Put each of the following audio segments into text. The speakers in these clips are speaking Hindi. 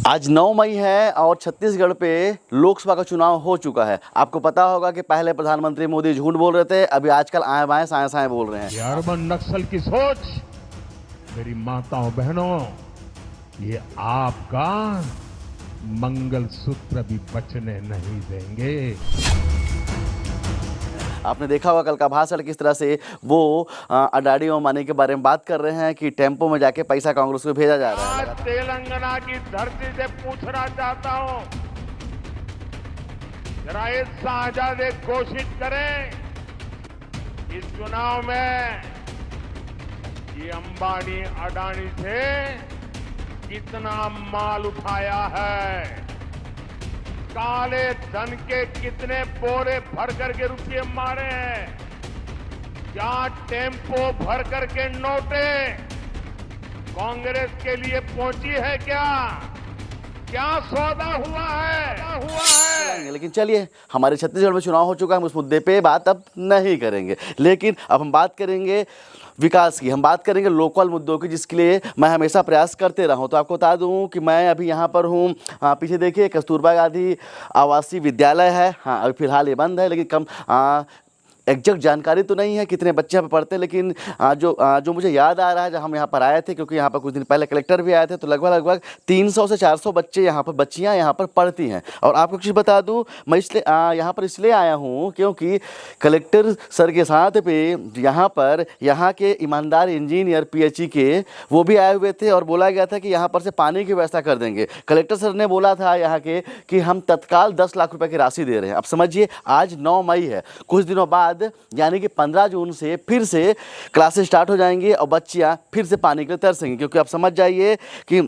आज 9 मई है और छत्तीसगढ़ पे लोकसभा का चुनाव हो चुका है। आपको पता होगा कि पहले प्रधानमंत्री मोदी झूठ बोल रहे थे, अभी आजकल आए बाएं साए साए बोल रहे हैं। ये अर्बन नक्सल की सोच, मेरी माताओं बहनों, ये आपका मंगलसूत्र भी बचने नहीं देंगे। आपने देखा होगा कल का भाषण किस तरह से वो अडानी अंबानी के बारे में बात कर रहे हैं कि टेम्पो में जाके पैसा कांग्रेस को भेजा जा रहा है। आज तेलंगाना की धरती से पूछना चाहता हूं, जरा ये साझादे घोषित करें, इस चुनाव में ये अंबानी अडानी से कितना माल उठाया है, काले धन के कितने बोरे भर करके रुपये मारे हैं, क्या टेम्पो भर करके नोटे कांग्रेस के लिए पहुंची है, क्या सौदा हुआ है। लेकिन चलिए, हमारे छत्तीसगढ़ में चुनाव हो चुका है, हम उस मुद्दे पे बात अब नहीं करेंगे। लेकिन अब हम बात करेंगे विकास की, हम बात करेंगे लोकल मुद्दों की, जिसके लिए मैं हमेशा प्रयास करते रहा हूं। तो आपको बता दूं कि मैं अभी यहां पर हूं, पीछे देखिए कस्तूरबा गांधी आवासीय विद्यालय है। हाँ, अभी फिलहाल ये बंद है, लेकिन एग्जैक्ट जानकारी तो नहीं है कितने बच्चे यहाँ पर पढ़ते हैं, लेकिन जो मुझे याद आ रहा है जब हम यहाँ पर आए थे, क्योंकि यहाँ पर कुछ दिन पहले कलेक्टर भी आए थे, तो लगभग 300 से 400 बच्चे यहाँ पर बच्चियाँ यहाँ पर पढ़ती हैं। और आपको कुछ बता दूँ, मैं इसलिए यहाँ पर इसलिए आया हूँ क्योंकि कलेक्टर सर के साथ पे यहाँ के ईमानदार इंजीनियर PHE के वो भी आए हुए थे और बोला गया था कि यहाँ पर से पानी की व्यवस्था कर देंगे। कलेक्टर सर ने बोला था यहाँ के कि हम तत्काल 10 लाख रुपये की राशि दे रहे हैं। अब समझिए, आज 9 मई है, कुछ दिनों बाद यानी कि 15 जून से फिर से क्लासेस स्टार्ट हो जाएंगी और बच्चियां फिर से पानी के लिए तरसेंगी। क्योंकि आप समझ जाइए कि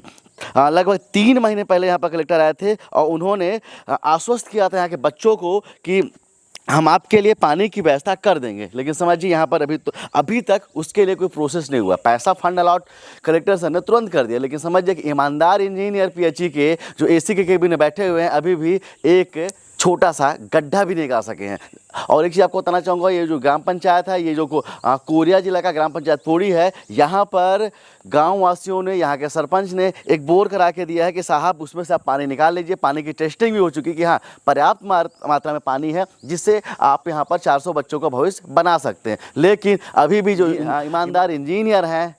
लगभग 3 महीने पहले यहाँ पर कलेक्टर आए थे और उन्होंने आश्वस्त किया था यहाँ के बच्चों को कि हम आपके लिए पानी की व्यवस्था कर देंगे। लेकिन समझिए, यहाँ पर अभी तक उसके लिए कोई प्रोसेस नहीं हुआ। पैसा फंड अलॉट कलेक्टर सर ने तुरंत कर दिया, लेकिन समझिए कि ईमानदार इंजीनियर PHE के जो AC के केबिन में बैठे हुए हैं, अभी भी एक छोटा सा गड्ढा भी नहीं गा सके हैं। और एक चीज़ आपको बताना चाहूँगा, ये जो ग्राम पंचायत है, ये जो कोरिया जिला का ग्राम पंचायत पोड़ी है, यहाँ पर गांव वासियों ने, यहाँ के सरपंच ने एक बोर करा के दिया है कि साहब उसमें से आप पानी निकाल लीजिए। पानी की टेस्टिंग भी हो चुकी कि हाँ, पर्याप्त मात्रा में पानी है, जिससे आप यहाँ पर 400 बच्चों का भविष्य बना सकते हैं। लेकिन अभी भी जो ईमानदार इंजीनियर हैं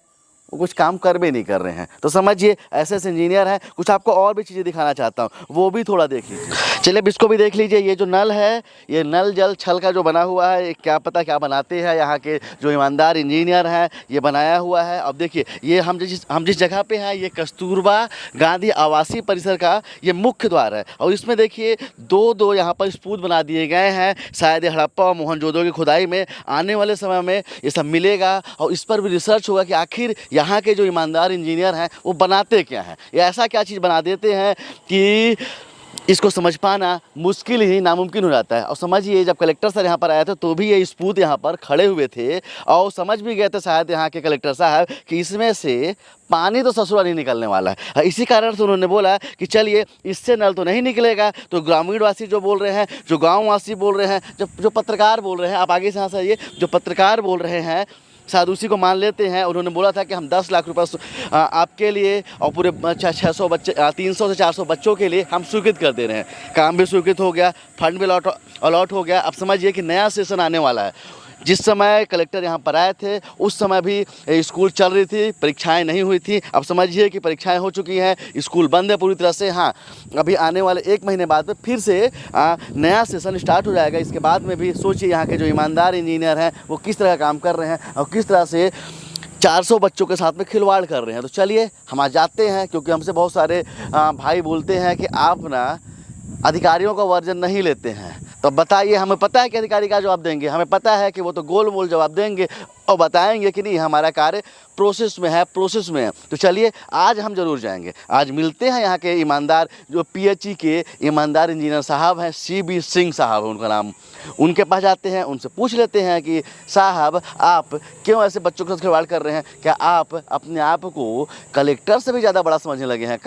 वो कुछ काम कर भी नहीं कर रहे हैं। तो समझिए, ऐसे इंजीनियर हैं। कुछ आपको और भी चीज़ें दिखाना चाहता हूँ, वो भी थोड़ा देख लीजिए। चलिए, इसको भी देख लीजिए। ये जो नल है, ये नल जल छल का जो बना हुआ है, क्या पता क्या बनाते हैं यहाँ के जो ईमानदार इंजीनियर हैं, ये बनाया हुआ है। अब देखिए, ये हम जिस जगह पे हैं, ये कस्तूरबा गांधी आवासीय परिसर का ये मुख्य द्वार है। और इसमें देखिए दो यहाँ पर स्पूत बना दिए गए हैं। शायद हड़प्पा और मोहनजोदड़ो की खुदाई में आने वाले समय में ये सब मिलेगा और इस पर भी रिसर्च होगा कि आखिर यहाँ के जो ईमानदार इंजीनियर हैं वो बनाते क्या हैं, या ऐसा क्या चीज़ बना देते हैं कि इसको समझ पाना मुश्किल ही नामुमकिन हो जाता है। और समझिए, जब कलेक्टर सर यहाँ पर आए थे तो भी ये स्पूत यहाँ पर खड़े हुए थे और समझ भी गए थे शायद यहाँ के कलेक्टर साहब कि इसमें से पानी तो ससुरा नहीं निकलने वाला है। इसी कारण से उन्होंने बोला कि चलिए, इससे नल तो नहीं निकलेगा, तो ग्रामीणवासी जो बोल रहे हैं, जो गाँववासी बोल रहे हैं, जो पत्रकार बोल रहे हैं, आप आगे से यहाँ से आइए, जो पत्रकार बोल रहे हैं शायद उसी को मान लेते हैं। उन्होंने बोला था कि हम 10 लाख रुपये आपके लिए और पूरे 600 बच्चे 300 से 400 बच्चों के लिए हम स्वीकृत कर दे रहे हैं। काम भी स्वीकृत हो गया, फंड भी अलॉट हो गया। अब समझिए कि नया सेशन आने वाला है। जिस समय कलेक्टर यहाँ पर आए थे उस समय भी स्कूल चल रही थी, परीक्षाएं नहीं हुई थी। अब समझिए कि परीक्षाएं हो चुकी हैं, स्कूल बंद है पूरी तरह से। हाँ, अभी आने वाले 1 महीने बाद में फिर से नया सेशन स्टार्ट हो जाएगा। इसके बाद में भी सोचिए यहाँ के जो ईमानदार इंजीनियर हैं वो किस तरह का काम कर रहे हैं और किस तरह से 400 बच्चों के साथ में खिलवाड़ कर रहे हैं। तो चलिए, हम आज जाते हैं, क्योंकि हमसे बहुत सारे भाई बोलते हैं कि आप ना अधिकारियों का वर्जन नहीं लेते हैं। तो बताइए, हमें पता है कि अधिकारी का जवाब देंगे, हमें पता है कि वो तो गोल मोल जवाब देंगे और बताएंगे कि नहीं, हमारा कार्य प्रोसेस में है। तो चलिए, आज हम जरूर जाएंगे। आज मिलते हैं यहाँ के ईमानदार जो PHE के ईमानदार इंजीनियर साहब हैं, CB सिंह साहब है उनका नाम। उनके पास जाते हैं, उनसे पूछ लेते हैं कि साहब, आप क्यों ऐसे बच्चों के साथ खिलवाड़ कर रहे हैं? क्या आप अपने आप को कलेक्टर से भी ज़्यादा बड़ा समझने लगे हैं?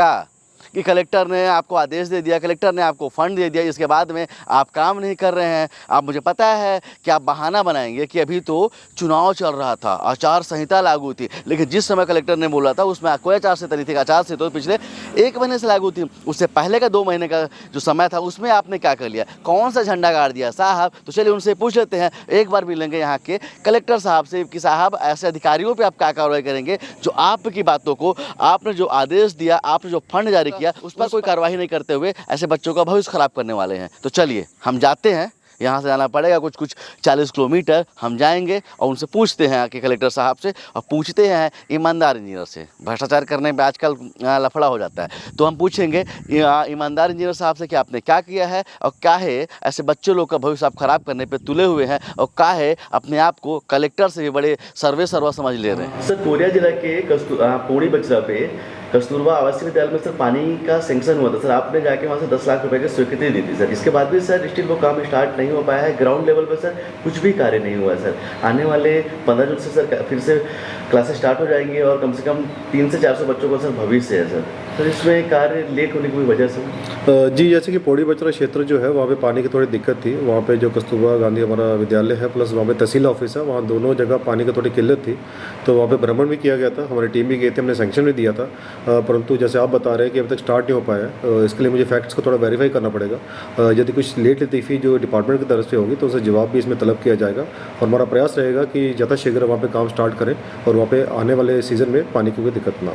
कि कलेक्टर ने आपको आदेश दे दिया, कलेक्टर ने आपको फंड दे दिया, इसके बाद में आप काम नहीं कर रहे हैं। आप मुझे पता है कि आप बहाना बनाएंगे कि अभी तो चुनाव चल रहा था, आचार संहिता लागू थी, लेकिन जिस समय कलेक्टर ने बोला था उसमें कोई आचार संहिता नहीं थी। आचार संहिता तो पिछले 1 महीने से लागू थी, उससे पहले का 2 महीने का जो समय था उसमें आपने क्या कर लिया, कौन सा झंडा गाड़ दिया साहब? तो चलिए उनसे पूछ लेते हैं, एक बार मिलेंगे यहाँ के कलेक्टर साहब से कि साहब ऐसे अधिकारियों पे आप क्या कार्रवाई करेंगे जो आपकी बातों को, आपने जो आदेश दिया, आपने जो फंड जारी किया उस पर कोई कार्रवाई नहीं करते हुए ऐसे बच्चों का भविष्य खराब करने वाले हैं। तो चलिए हम जाते हैं, यहाँ से जाना पड़ेगा कुछ 40 किलोमीटर हम जाएंगे और उनसे पूछते हैं कि कलेक्टर साहब से, और पूछते हैं ईमानदार इंजीनियर से। भ्रष्टाचार करने पे आजकल लफड़ा हो जाता है, तो हम पूछेंगे ईमानदार इंजीनियर साहब से कि आपने क्या किया है और काहे ऐसे बच्चों लोग का भविष्य आप खराब करने पे तुले हुए हैं और काहे अपने आप को कलेक्टर से भी बड़े सर्वा समझ ले रहे हैं। सर, कोरिया जिला के पौड़ी बचरा पे कस्तूरबा आवासीय विद्यालय में सर पानी का सेंक्शन हुआ था सर, आपने जाके वहाँ से 10 लाख रुपए की स्वीकृति दी थी सर। इसके बाद भी सर स्टिल वो काम स्टार्ट नहीं हो पाया है, ग्राउंड लेवल पर सर कुछ भी कार्य नहीं हुआ है सर। आने वाले 15 जून से सर फिर से क्लासेस स्टार्ट हो जाएंगी और कम से कम 300 से 400 बच्चों का सर भविष्य है सर इसमें कार्य लेट होने की कोई वजह से? जी, जैसे कि पौड़ी बचरा क्षेत्र जो है वहाँ पे पानी की थोड़ी दिक्कत थी। वहाँ पे जो कस्तूरबा गांधी हमारा विद्यालय है प्लस वहाँ पे तहसील ऑफिस है, वहाँ दोनों जगह पानी की थोड़ी किल्लत थी। तो वहाँ पे भ्रमण भी किया गया था, हमारी टीम भी गई थी, हमने सैंक्शन भी दिया था, परंतु जैसे आप बता रहे हैं कि अभी तक स्टार्ट नहीं हो पाया। इसके लिए मुझे फैक्ट्स को थोड़ा वेरीफाई करना पड़ेगा। यदि कुछ लेट लतीफ़ी जो डिपार्टमेंट की तरफ से होगी तो उससे जवाब भी इसमें तलब किया जाएगा और हमारा प्रयास रहेगा कि यथाशीघ्र वहाँ पे काम स्टार्ट करें और वहाँ पे आने वाले सीज़न में पानी की कोई दिक्कत ना हो।